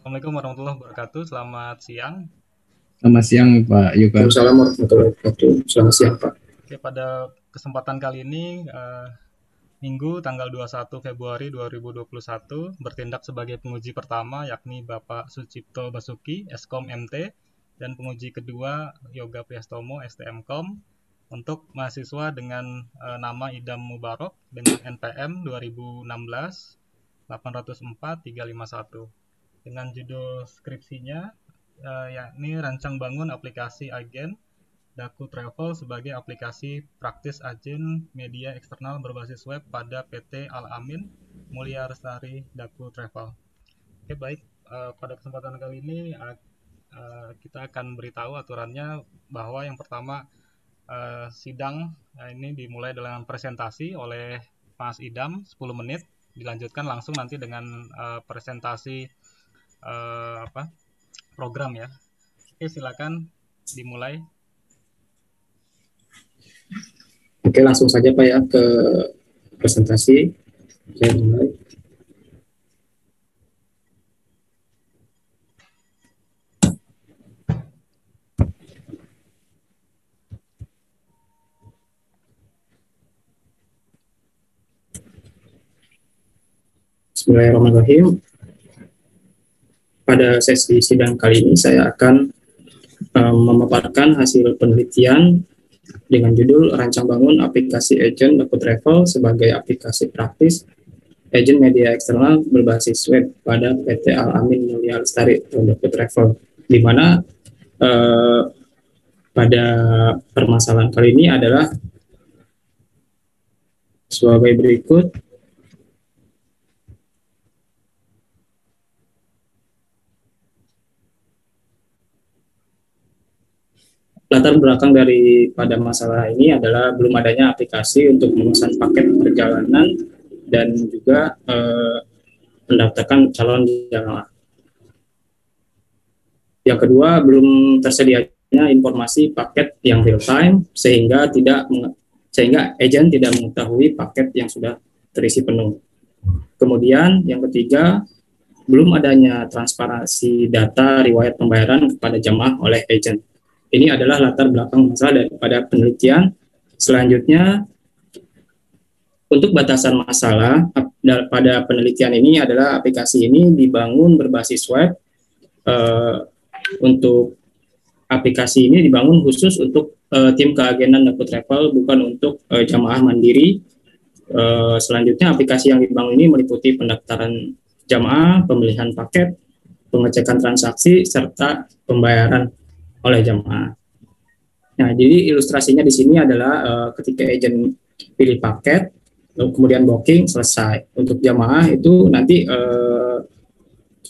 Assalamualaikum warahmatullahi wabarakatuh. Selamat siang. Selamat siang Pak Yuka. Waalaikumsalam warahmatullahi wabarakatuh. Selamat siang, Pak. Oke, pada kesempatan kali ini Minggu tanggal 21 Februari 2021 bertindak sebagai penguji pertama yakni Bapak Sucipto Basuki, Eskom MT, dan penguji kedua Yoga Priastomo, STMkom, untuk mahasiswa dengan nama Idam Mubarok dengan NPM 2016 804 351 dengan judul skripsinya yakni rancang bangun aplikasi agen Daku Travel sebagai aplikasi praktis agen media eksternal berbasis web pada PT Al-Amin Mulia Lestari Daku Travel. Oke, baik. Pada kesempatan kali ini kita akan beritahu aturannya bahwa yang pertama sidang ini dimulai dengan presentasi oleh Mas Idam 10 menit, dilanjutkan langsung nanti dengan presentasi program ya. Oke, silakan dimulai. Oke, langsung saja Pak ya ke presentasi. Saya mulai. Bismillahirrahmanirrahim. Pada sesi sidang kali ini saya akan memaparkan hasil penelitian dengan judul rancang bangun aplikasi agent Daku Travel sebagai aplikasi praktis agent media eksternal berbasis web pada PT Al-Amin Mulia Lestari Daku Travel, di mana pada permasalahan kali ini adalah sebagai berikut. Latar belakang daripada masalah ini adalah belum adanya aplikasi untuk memesan paket perjalanan dan juga mendaftarkan calon jamaah. Yang kedua, belum tersedianya informasi paket yang real time sehingga agent tidak mengetahui paket yang sudah terisi penuh. Kemudian yang ketiga, belum adanya transparansi data riwayat pembayaran kepada jamaah oleh agent. Ini adalah latar belakang masalah daripada penelitian. Selanjutnya, untuk batasan masalah pada penelitian ini adalah aplikasi ini dibangun berbasis web. Untuk aplikasi ini dibangun khusus untuk tim keagenan Daku Travel, bukan untuk jamaah mandiri. Selanjutnya, aplikasi yang dibangun ini meliputi pendaftaran jamaah, pemilihan paket, pengecekan transaksi, serta pembayaran oleh jamaah. Nah, jadi ilustrasinya di sini adalah ketika agent pilih paket, kemudian booking, selesai. Untuk jamaah itu nanti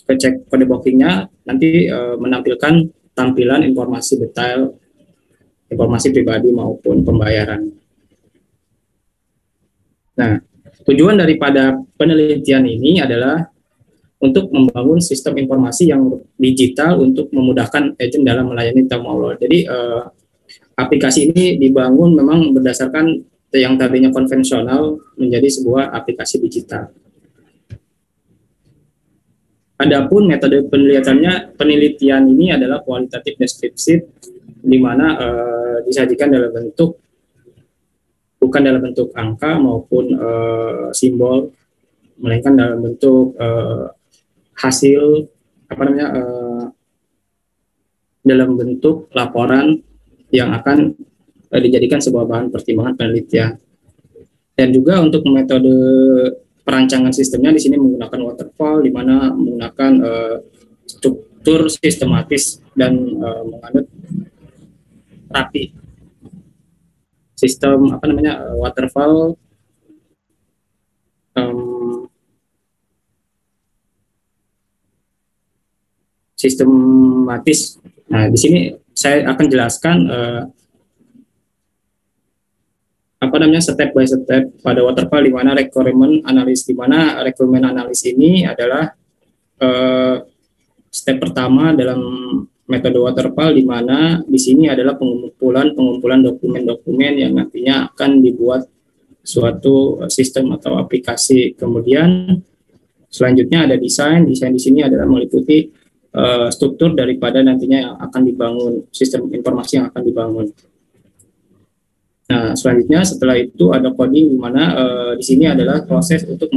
cek kode bookingnya, nanti menampilkan tampilan informasi detail, informasi pribadi maupun pembayaran. Nah, tujuan daripada penelitian ini adalah untuk membangun sistem informasi yang digital untuk memudahkan agent dalam melayani tamu Allah. Jadi aplikasi ini dibangun memang berdasarkan yang tadinya konvensional menjadi sebuah aplikasi digital. Adapun metode penelitian ini adalah kualitatif deskripsi, di mana disajikan dalam bentuk bukan dalam bentuk angka maupun simbol, melainkan dalam bentuk hasil dalam bentuk laporan yang akan dijadikan sebuah bahan pertimbangan penelitian. Dan juga untuk metode perancangan sistemnya di sini menggunakan waterfall, di mana menggunakan struktur sistematis dan menganut rapi. Sistem waterfall sistematis. Nah, di sini saya akan jelaskan step by step pada waterfall, di mana requirement analysis ini adalah step pertama dalam metode waterfall, di mana di sini adalah pengumpulan dokumen-dokumen yang nantinya akan dibuat suatu sistem atau aplikasi. Kemudian selanjutnya ada desain di sini adalah meliputi struktur daripada nantinya yang akan dibangun, sistem informasi yang akan dibangun. Nah, selanjutnya setelah itu ada coding, di mana di sini adalah proses untuk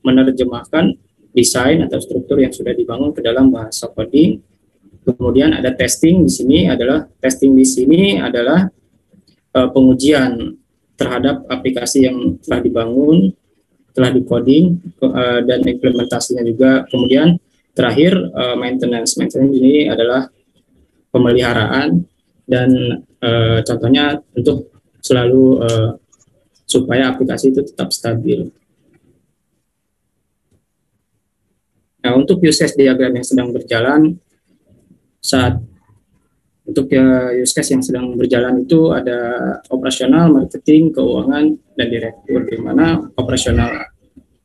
menerjemahkan desain atau struktur yang sudah dibangun ke dalam bahasa coding. Kemudian ada testing. Di sini adalah pengujian terhadap aplikasi yang telah dibangun, telah di-coding, dan implementasinya juga. Kemudian terakhir maintenance. Maintenance ini adalah pemeliharaan dan contohnya untuk selalu supaya aplikasi itu tetap stabil. Nah, untuk use case diagram yang sedang berjalan use case yang sedang berjalan itu ada operasional, marketing, keuangan, dan direktur, di mana operasional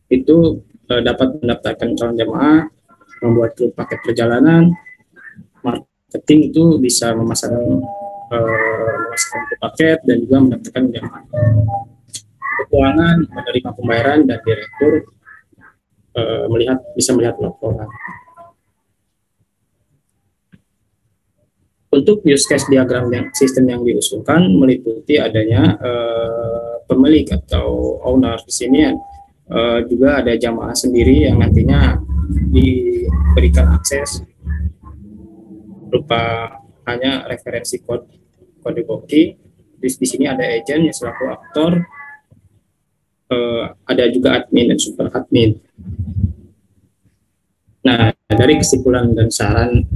itu dapat mendaftarkan calon jemaah, membuat grup paket perjalanan. Marketing itu bisa memasarkan paket dan juga mendaftarkan jemaah. Keuangan menerima pembayaran, dan direktur bisa melihat laporan. Untuk use case diagram sistem yang diusulkan meliputi adanya pemilik atau owner. Di sini juga ada jamaah sendiri yang nantinya diberikan akses berupa hanya referensi kode booking. Di sini ada agent yang selaku aktor, ada juga admin dan super admin. Nah, dari kesimpulan dan saran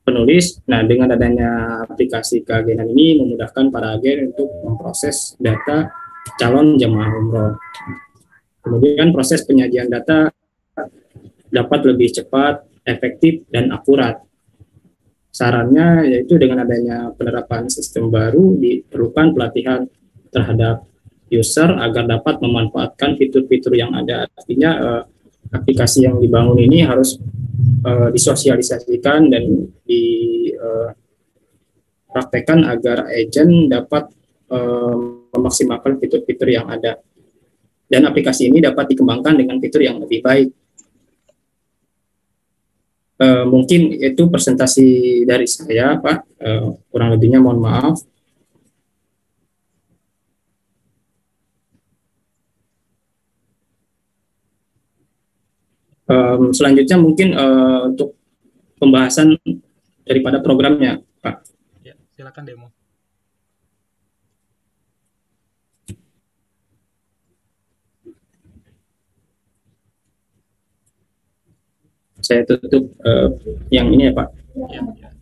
penulis, dengan adanya aplikasi keagenan ini memudahkan para agen untuk memproses data calon jemaah umroh. Kemudian proses penyajian data dapat lebih cepat, efektif, dan akurat. Sarannya yaitu dengan adanya penerapan sistem baru diperlukan pelatihan terhadap user agar dapat memanfaatkan fitur-fitur yang ada. Artinya aplikasi yang dibangun ini harus disosialisasikan dan dipraktekkan agar agent dapat memaksimalkan fitur-fitur yang ada, dan aplikasi ini dapat dikembangkan dengan fitur yang lebih baik. Mungkin itu presentasi dari saya, Pak. Kurang lebihnya mohon maaf. Selanjutnya mungkin untuk pembahasan daripada programnya, Pak. Ya, silakan demo. Saya tutup yang ini ya, Pak. Ya, ya.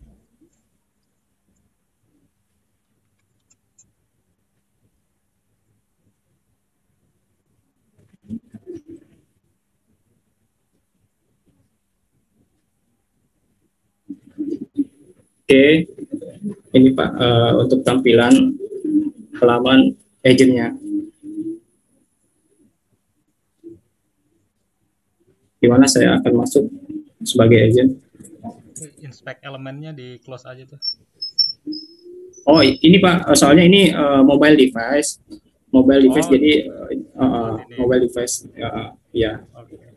Oke, ini Pak untuk tampilan halaman agentnya. Di mana saya akan masuk sebagai agent. Inspect elemennya di close aja tuh. Oh, ini Pak, soalnya ini mobile device. Jadi mobile device ya. Okay.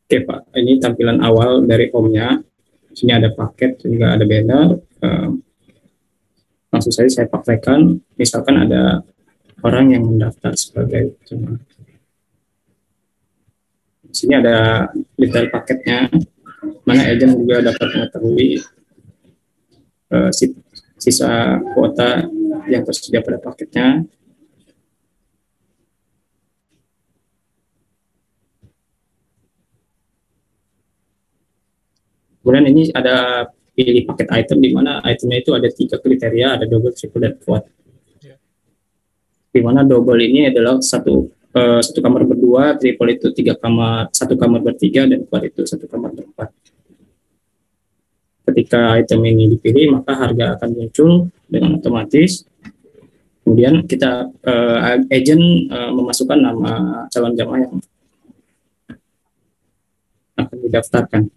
Oke Pak, ini tampilan awal dari home-nya. Sini ada paket, juga ada banner. Langsung saja saya praktekkan. Misalkan ada orang yang mendaftar sebagai jemaah. Sini ada detail paketnya, mana agent juga dapat mengetahui sisa kuota yang tersedia pada paketnya. Kemudian ini ada pilih paket item, di mana itemnya itu ada 3 kriteria, ada double, triple, dan quad. Di mana double ini adalah satu satu kamar berdua, triple itu 3 kamar, 1 kamar bertiga, dan quad itu 1 kamar berempat. Ketika item ini dipilih, maka harga akan muncul dengan otomatis. Kemudian kita agent memasukkan nama calon jamaah yang akan didaftarkan.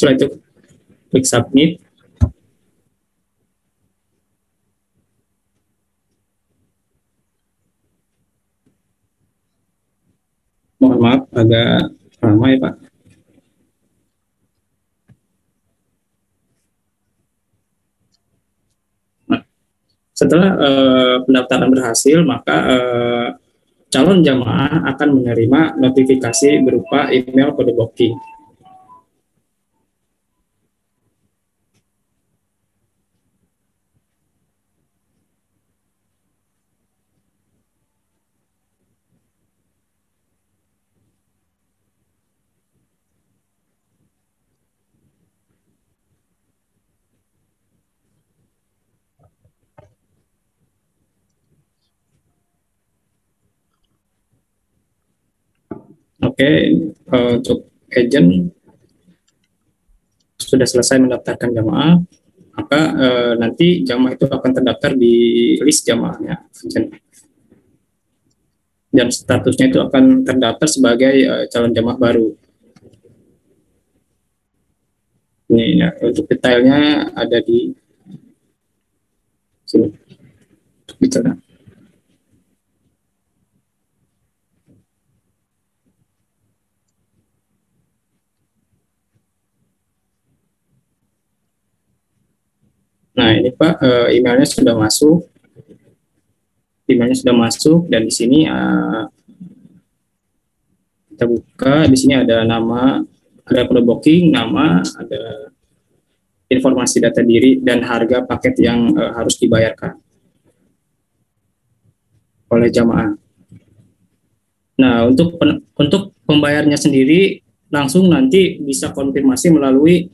Setelah itu klik submit. Mohon maaf agak lama ya Pak. Nah, setelah pendaftaran berhasil, maka calon jamaah akan menerima notifikasi berupa email kode booking. Oke, untuk agent sudah selesai mendaftarkan jamaah, maka nanti jamaah itu akan terdaftar di list jamaahnya, dan statusnya itu akan terdaftar sebagai calon jamaah baru. Ini ya, untuk detailnya ada di sini. Bicara. Nah ini Pak, emailnya sudah masuk. Emailnya sudah masuk, dan di sini kita buka. Di sini ada nama, ada kode booking, nama, ada informasi data diri, dan harga paket yang harus dibayarkan oleh jamaah. Nah, untuk pembayarnya sendiri langsung nanti bisa konfirmasi melalui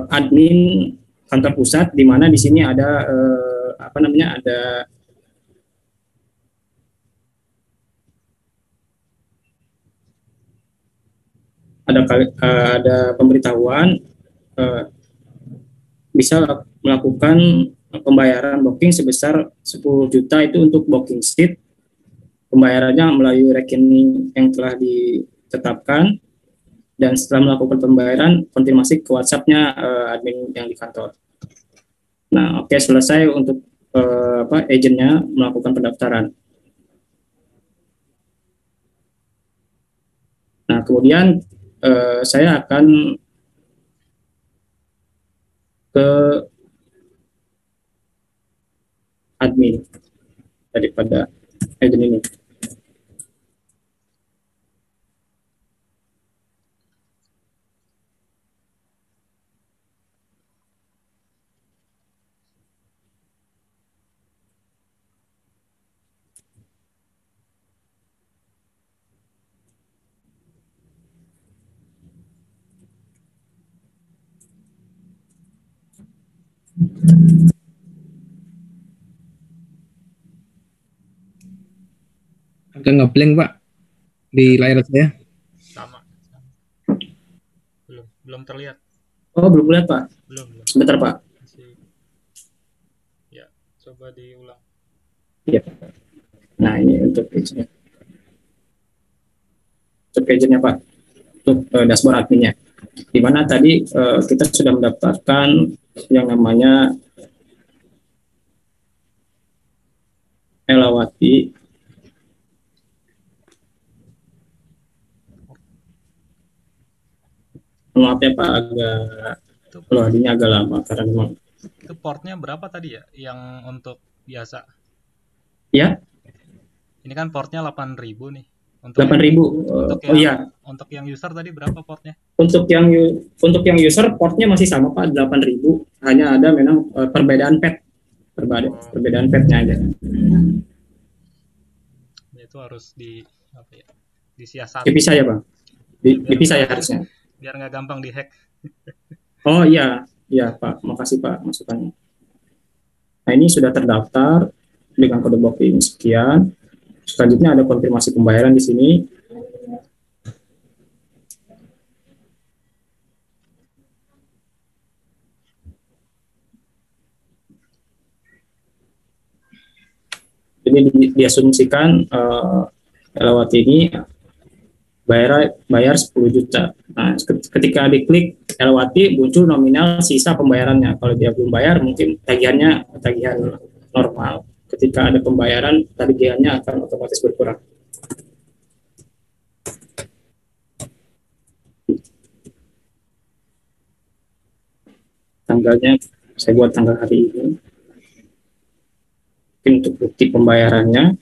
admin kantor pusat, di mana di sini ada ada pemberitahuan bisa melakukan pembayaran booking sebesar 10 juta itu untuk booking seat. Pembayarannya melalui rekening yang telah ditetapkan, dan setelah melakukan pembayaran konfirmasi ke WhatsApp-nya admin yang di kantor. Nah, oke, selesai untuk agennya melakukan pendaftaran. Nah, kemudian saya akan ke admin daripada agen ini. Agak ngeblank Pak di layar saya. Sama. Belum terlihat. Oh, belum lihat Pak. Belum. Sebentar Pak. Masih. Ya, coba diulang. Ya. Nah, ini untuk page-nya. Untuk page-nya Pak. Untuk dashboard adminnya. Di mana tadi kita sudah mendaftarkan yang namanya Elawati. Maaf ya Pak, agak Itu loadingnya agak lama karena memang itu portnya berapa tadi ya? Yang untuk biasa. ya Ini kan portnya 8.000 nih. Untuk yang 8.000. untuk Oh yang iya, untuk yang user tadi berapa portnya? untuk yang user portnya masih sama Pak, 8.000. Hanya ada memang perbedaan pet, Oh, perbedaan petnya aja. itu harus di apa ya? Disiasati Dipisah ya Bang, ya biar dipisah ya biar harusnya. biar nggak gampang dihack. Oh iya, iya Pak, makasih Pak masukannya. Nah ini sudah terdaftar dengan kode booking sekian. Selanjutnya ada konfirmasi pembayaran di sini. Jadi diasumsikan Elawati ini bayar 10 juta. Nah, ketika diklik Elawati muncul nominal sisa pembayarannya. Kalau dia belum bayar mungkin tagihannya tagihan normal. Ketika ada pembayaran, tagihannya akan otomatis berkurang. Tanggalnya saya buat tanggal hari ini. Mungkin untuk bukti pembayarannya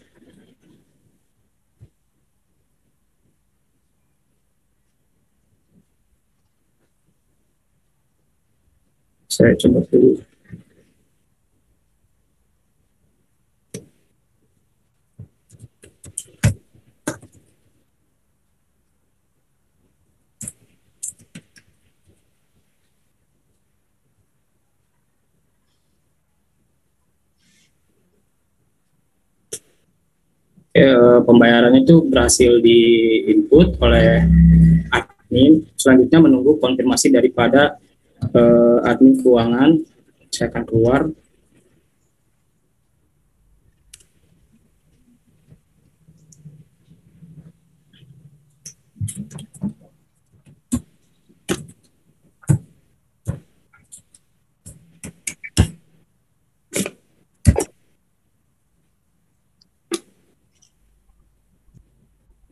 saya coba dulu. Pembayarannya itu berhasil di input oleh admin. Selanjutnya menunggu konfirmasi daripada admin keuangan. Saya akan keluar.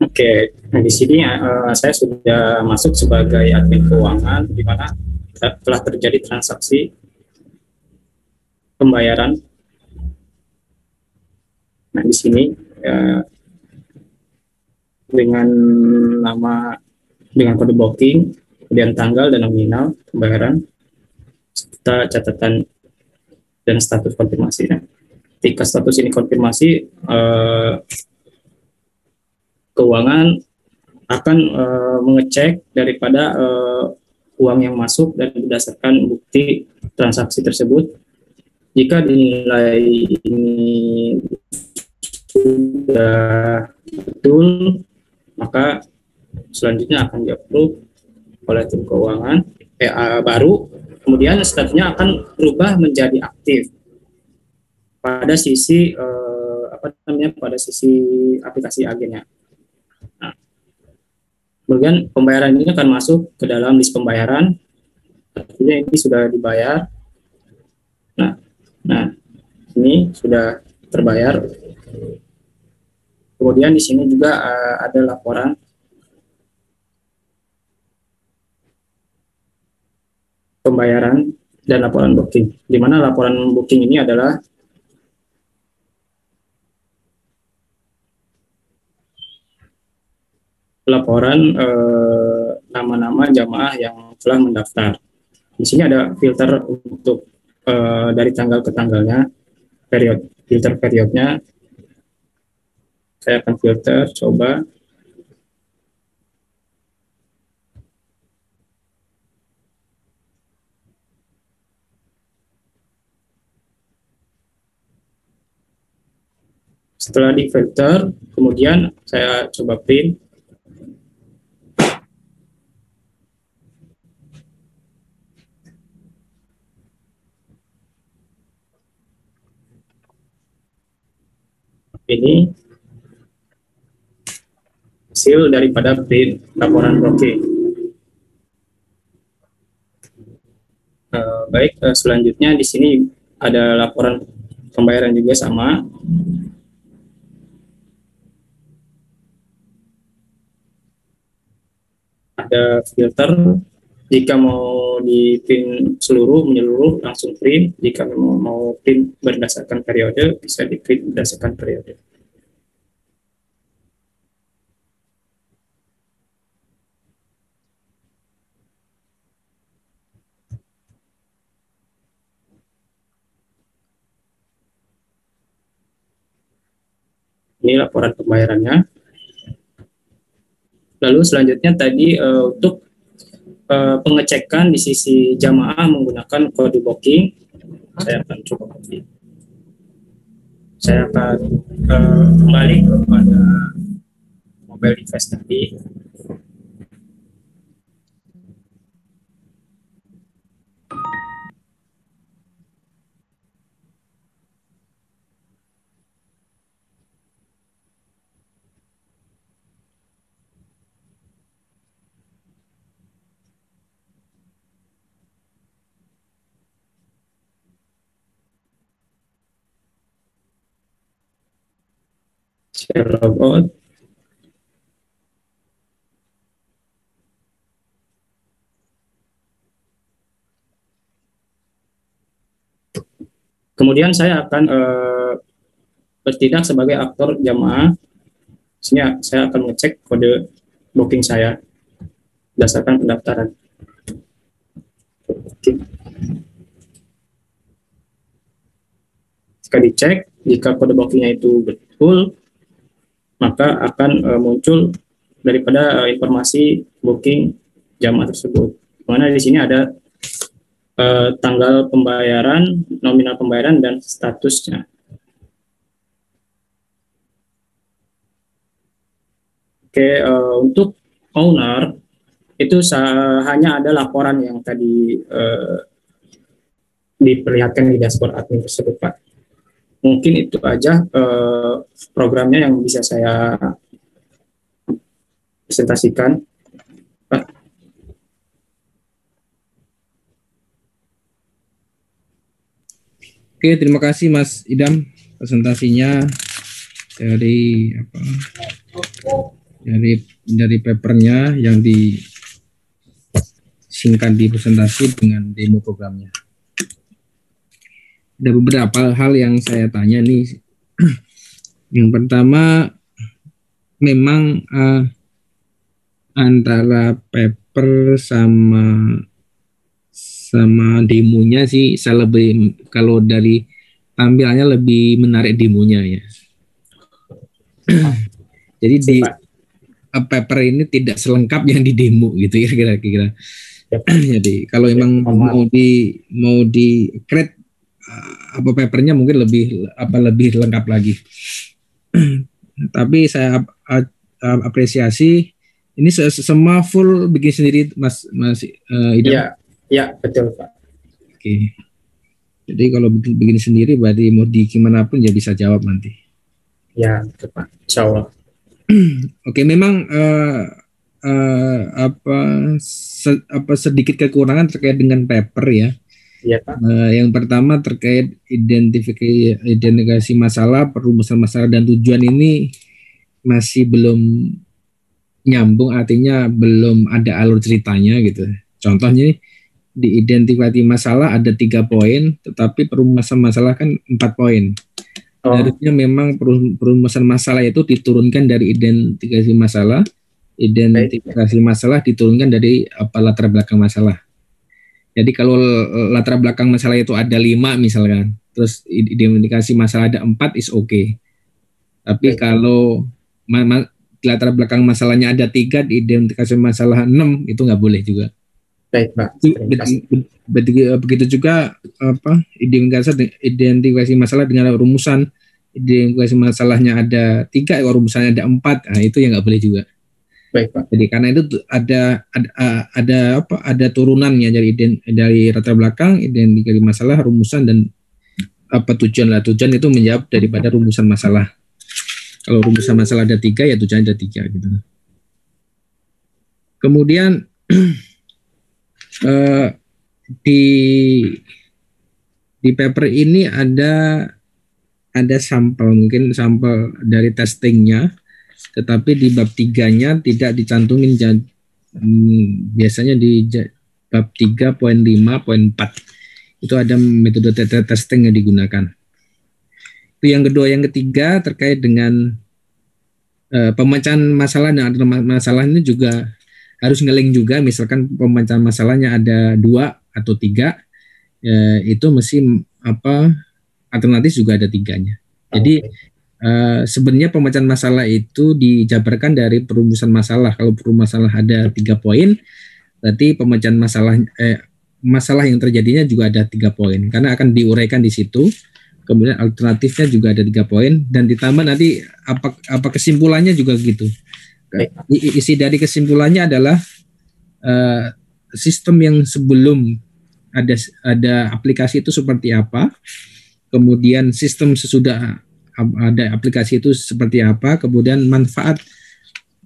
Oke, nah di sini saya sudah masuk sebagai admin keuangan, di mana telah terjadi transaksi pembayaran. Nah di sini dengan nama, dengan kode booking, kemudian tanggal dan nominal pembayaran, serta catatan dan status konfirmasi. Nah, ketika status ini konfirmasi, keuangan akan mengecek daripada uang yang masuk dan berdasarkan bukti transaksi tersebut. Jika dinilai ini sudah betul, maka selanjutnya akan di-approve oleh tim keuangan baru. Kemudian statusnya akan berubah menjadi aktif pada sisi pada sisi aplikasi agennya. Nah, kemudian pembayaran ini akan masuk ke dalam list pembayaran. Artinya ini sudah dibayar. Nah, ini sudah terbayar. Kemudian di sini juga ada laporan pembayaran dan laporan booking. Di mana laporan booking ini adalah laporan nama-nama jamaah yang telah mendaftar. Di sini ada filter untuk dari tanggal ke tanggalnya, filter periodnya. Saya akan filter, coba. Setelah di filter, kemudian saya coba print. Ini hasil daripada print laporan booking. Baik, selanjutnya di sini ada laporan pembayaran juga sama. Ada filter Jika mau di print menyeluruh langsung print. Jika mau print berdasarkan periode, bisa di print berdasarkan periode. Ini laporan pembayarannya. Lalu selanjutnya tadi untuk pengecekan di sisi jamaah menggunakan kode booking, saya akan coba copy. Saya akan kembali kepada mobile device tadi. Saya log out. Kemudian saya akan bertindak sebagai aktor jamaah. Saya akan mengecek kode booking saya berdasarkan pendaftaran. Jika dicek, jika kode bookingnya itu betul, maka akan muncul daripada informasi booking jamaah tersebut. Mana di sini ada tanggal pembayaran, nominal pembayaran, dan statusnya. Oke, untuk owner itu hanya ada laporan yang tadi diperlihatkan di dashboard admin tersebut, Pak. Mungkin itu aja programnya yang bisa saya presentasikan, Pak. Oke, terima kasih Mas Idam presentasinya dari dari papernya yang disingkat di presentasi dengan demo programnya. Ada beberapa hal yang saya tanya nih. Yang pertama, memang antara paper sama demonya sih saya lebih, kalau dari tampilannya lebih menarik demonya ya. Jadi di paper ini tidak selengkap yang di demo gitu ya kira-kira. Jadi kalau memang mau di create papernya mungkin lebih lengkap lagi. Tapi saya apresiasi ini semua full bikin sendiri Mas Idam. Ya, betul Pak. Oke. Jadi kalau bikin sendiri berarti mau di gimana pun ya bisa jawab nanti. Ya, betul Pak. Insya Allah. Oke, memang sedikit kekurangan terkait dengan paper ya. Iya Pak. Yang pertama terkait identifikasi masalah, perumusan masalah dan tujuan ini masih belum nyambung, artinya belum ada alur ceritanya gitu. Contohnya di identifikasi masalah ada 3 poin, tetapi perumusan masalah kan 4 poin. Harusnya memang perumusan masalah itu diturunkan dari identifikasi masalah, diturunkan dari latar belakang masalah. Jadi kalau latar belakang masalah itu ada 5 misalkan, terus identifikasi masalah ada 4 is okay. Tapi kalau latar belakang masalahnya ada 3, identifikasi masalah 6 itu nggak boleh juga. Baik Pak. Begitu juga identifikasi masalah dengan rumusan, identifikasi masalahnya ada 3, rumusannya ada 4, nah itu yang nggak boleh juga. Baik Pak. Jadi karena itu ada turunannya dari latar belakang, identifikasi masalah, rumusan, dan tujuan lah. Tujuan itu menjawab daripada rumusan masalah. Kalau rumusan masalah ada 3 ya tujuan ada 3 gitu. Kemudian di paper ini ada sampel, mungkin sampel dari testingnya, tetapi di bab 3-nya tidak dicantumin. Biasanya bab 3.5.4. Itu ada metode testing yang digunakan. Itu yang kedua. Yang ketiga terkait dengan pemecahan masalah. Dan ada masalah ini juga harus ngeling juga. Misalkan pemecahan masalahnya ada 2 atau 3, itu mesti alternatif juga ada 3-nya. Jadi sebenarnya pemecahan masalah itu dijabarkan dari perumusan masalah. Kalau perumusan masalah ada 3 poin, berarti pemecahan masalah yang terjadinya juga ada 3 poin, karena akan diuraikan di situ. Kemudian alternatifnya juga ada 3 poin, dan ditambah nanti apa kesimpulannya juga gitu. Isi dari kesimpulannya adalah sistem yang sebelum ada aplikasi itu seperti apa, kemudian sistem sesudah ada aplikasi itu seperti apa, kemudian manfaat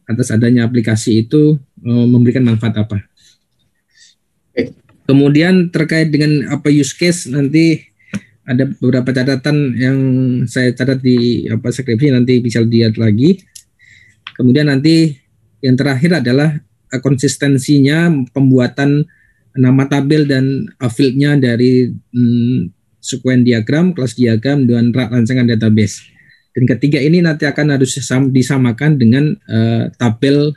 atas adanya aplikasi itu memberikan manfaat apa. Kemudian terkait dengan use case, nanti ada beberapa catatan yang saya catat di skripsi, nanti bisa dilihat lagi. Kemudian nanti yang terakhir adalah konsistensinya pembuatan nama tabel dan fieldnya dari sequence diagram, kelas diagram, dan rancangan database. Dan ketiga ini nanti akan harus disamakan dengan tabel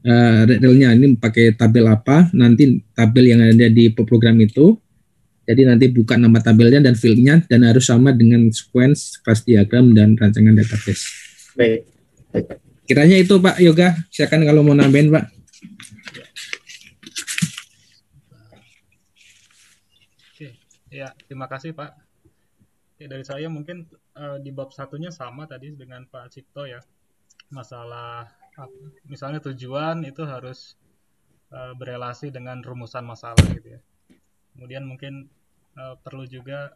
realnya. Ini pakai tabel apa, nanti tabel yang ada di program itu. Jadi nanti buka nama tabelnya dan fieldnya, dan harus sama dengan sequence, kelas diagram, dan rancangan database. Baik. Kiranya itu Pak Yoga, silakan kalau mau nambahin Pak. Oke, ya terima kasih Pak. Dari saya mungkin di bab 1-nya sama tadi dengan Pak Cipto ya. Masalah misalnya tujuan itu harus berelasi dengan rumusan masalah gitu ya. Kemudian mungkin perlu juga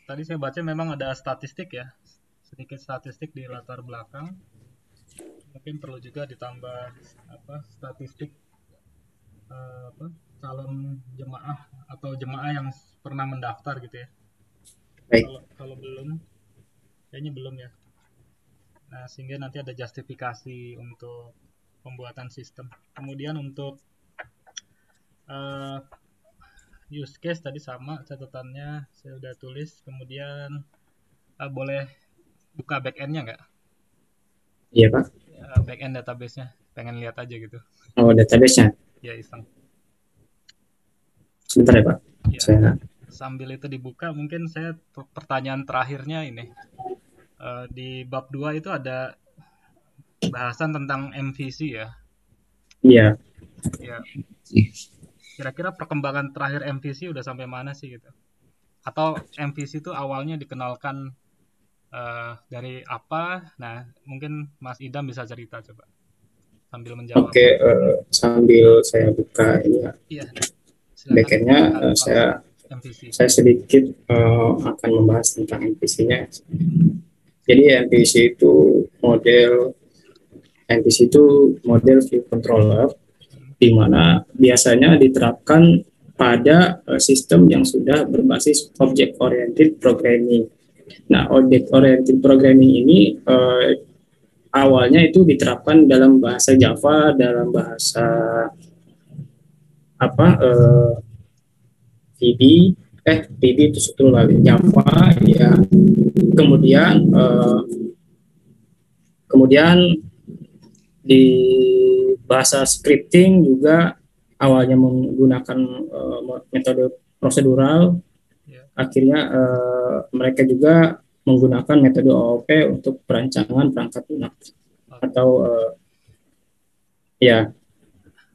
tadi saya baca memang ada statistik ya, sedikit statistik di latar belakang. Mungkin perlu juga ditambah statistik calon jemaah atau jemaah yang pernah mendaftar gitu ya. Kalau belum, kayaknya belum ya. Nah, sehingga nanti ada justifikasi untuk pembuatan sistem. Kemudian untuk use case tadi sama catatannya saya udah tulis. Kemudian boleh buka backend-nya nggak? Iya Pak. Backend database-nya, pengen lihat aja gitu. Oh, database-nya. Ya, iseng. Sebentar ya Pak. Ya, sambil itu dibuka, mungkin saya pertanyaan terakhirnya ini. Di bab 2 itu ada bahasan tentang MVC ya. Iya. Ya. Kira-kira perkembangan terakhir MVC udah sampai mana sih gitu? Atau MVC itu awalnya dikenalkan dari apa? Nah, mungkin Mas Idam bisa cerita coba sambil menjawab. Oke, sambil saya buka ini ya. Iya. Backend-nya saya sedikit akan membahas tentang MVC-nya. Jadi MVC itu model view controller, di mana biasanya diterapkan pada sistem yang sudah berbasis object oriented programming. Nah, object oriented programming ini awalnya itu diterapkan dalam bahasa Java, dalam bahasa VB itu sebetulnya Java ya. Kemudian di bahasa scripting juga awalnya menggunakan metode prosedural. Akhirnya mereka juga menggunakan metode OOP untuk perancangan perangkat lunak atau ya.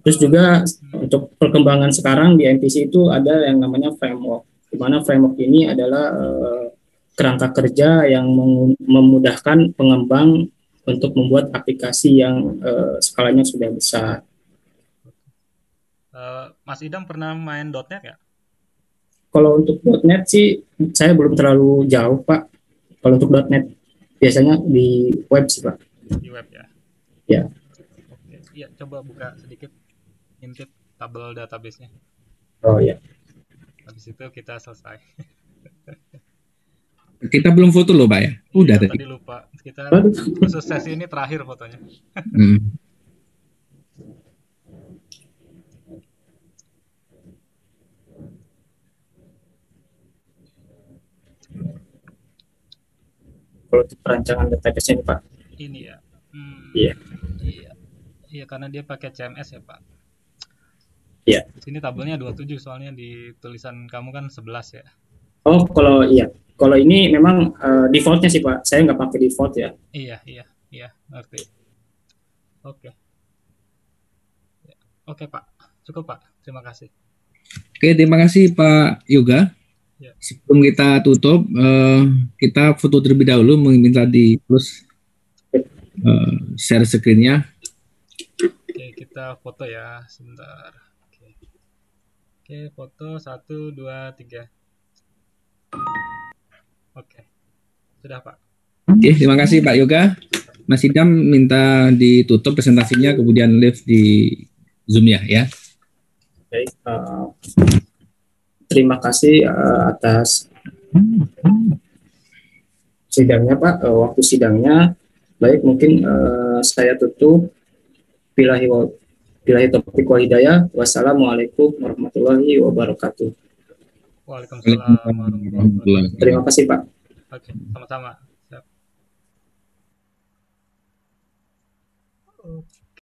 Terus juga untuk perkembangan sekarang di MVC itu ada yang namanya framework, di mana framework ini adalah kerangka kerja yang memudahkan pengembang untuk membuat aplikasi yang skalanya sudah besar. Mas Idam pernah main .NET ya? Kalau untuk .NET sih saya belum terlalu jauh Pak. Kalau untuk .NET biasanya di web sih Pak. Di web ya? Ya. Oke. Iya, coba buka sedikit intip tabel database-nya. Oh ya. Habis itu kita selesai. Kita belum foto loh Pak ya? Udah tadi lupa. Kita khusus sesi ini terakhir fotonya. untuk perancangan database ini Pak. Ini ya. Iya. Iya. Iya, karena dia pakai CMS ya Pak. Iya. Di sini tabelnya 27, soalnya di tulisan kamu kan 11 ya. Oh, kalau ini memang defaultnya sih Pak. Saya nggak pakai default ya. Iya, ngerti. Oke. Oke Pak, cukup Pak. Terima kasih. Oke, terima kasih Pak Yoga. Ya. Sebelum kita tutup, kita foto terlebih dahulu, minta di plus share screen-nya. Oke, kita foto ya, sebentar. Oke, foto 1, 2, 3. Oke, sudah Pak. Oke, terima kasih Pak Yoga. Mas Idam minta ditutup presentasinya, kemudian live di Zoom ya. Baik, terima kasih atas sidangnya Pak, waktu sidangnya. Baik, mungkin saya tutup. Billahi taufiq wal hidayah. Wassalamualaikum warahmatullahi wabarakatuh. Waalaikumsalam warahmatullahi wabarakatuh. Terima kasih Pak. Oke, sama-sama. Siap.